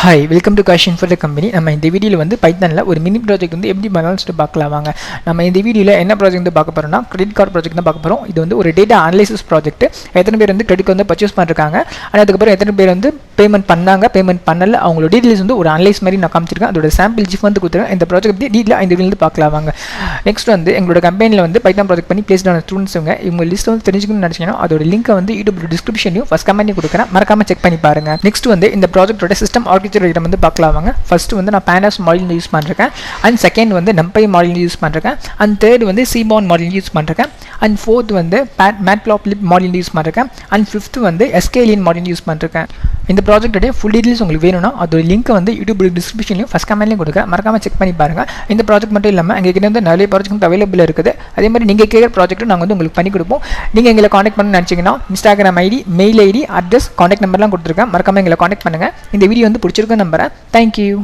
Hi welcome to question for the company. நம்ம இந்த வீடியோவில் வந்து பைத்தானில் ஒரு மினி ப்ராஜெக்ட் வந்து எப்படி பண்ணலாம்னு சொல்லிட்டு பார்க்கலாம் வாங்க. நம்ம இந்த வீடியோவில் என்ன ப்ராஜெக்ட் வந்து பார்க்க போகிறோம்னா கிரெடிட் கார்டு ப்ராஜெக்ட் தான் பார்க்க போகிறோம். இது வந்து ஒரு டேட்டா அனலைசிஸ் ப்ராஜெக்ட். எத்தனை பேர் வந்து கிரெடிட் வந்து பர்ச்சேஸ் பண்ணிருக்காங்க, அதுக்கப்புறம் எத்தனை பேர் வந்து பேமெண்ட் பண்ணாங்க, பேமெண்ட் பண்ணல, அவங்களோட டீட்டெயில்ஸ் வந்து ஒரு அனலைஸ் மாதிரி நான் காமிச்சிருக்கேன். அதோட சாம்பிள் ஜிஃப் வந்து கொடுத்துருக்கேன். இந்த ப்ராஜெக்ட் பற்றி டீட்டெயில் இந்த வீடியோ வந்து பார்க்கலாம் வாங்க. நெக்ஸ்ட் வந்து எங்களோட கம்பெனியில் வந்து பைத்தான் ப்ராஜெக்ட் பண்ணி பிளேஸ்ட் ஆன ஸ்டூடெண்ட்ஸ் இவங்க லிஸ்ட் வந்து தெரிஞ்சுக்கணும்னு நினச்சிங்கன்னா அதோட லிங்க்கை வந்து யூடியூப் டிஸ்கிரிப்ஷன்லையும் ஃபஸ்ட் கமெண்ட்லையும் கொடுக்குறேன், மறக்காம செக் பண்ணி பாருங்க. நெக்ஸ்ட் வந்து இந்த ப்ராஜெக்டோட சிஸ்டம் ஆர்கிடெக்சர் வந்து பார்க்கலாம் வாங்க. ஃபர்ஸ்ட் வந்து நான் pandas மாடல் யூஸ் பண்ணிருக்கேன், அண்ட் செகண்ட் வந்து numpy மாடல் யூஸ் பண்ணிருக்கேன், அண்ட் தேர்ட் வந்து seaborn மாடல் யூஸ் பண்ணிருக்கேன், அண்ட் ஃபோர்த் வந்து matplotlib மாடல் யூஸ் பண்ணிருக்கேன், அண்ட் ஃபிஃப்த் வந்து sklearn மாடல் யூஸ் பண்ணிருக்கேன். இந்த ப்ராஜெக்டோட ஃபுல் டீடைல்ஸ் உங்களுக்கு வேணும்னா அதோட லிங்க் வந்து யூடியூப் டிஸ்கிரிப்ஷன்லையும் ஃபஸ்ட் கமெண்ட்லையும் கொடுக்குறேன், மறக்காம செக் பண்ணி பாருங்க. இந்த ப்ராஜெக்ட் மட்டும் இல்லாமல் எங்ககிட்ட வந்து நிறைய ப்ராஜெக்ட் அவைலபிள் இருக்குது. அதே மாதிரி நீங்கள் கேட்குற ப்ராஜெக்ட்டும் நாங்கள் வந்து உங்களுக்கு பண்ணி கொடுப்போம். நீங்கள் எங்களை காண்டாக்ட் பண்ணணும்னு நினச்சிங்கன்னா Instagram ID, mail ID, address, contact நம்பர்லாம் கொடுத்துருக்கேன், மறக்காம எங்களை காண்டாக்ட் பண்ணுங்கள். இந்த வீடியோ வந்து பிடிச்சிருக்க நம்புறேன். தேங்க்யூ.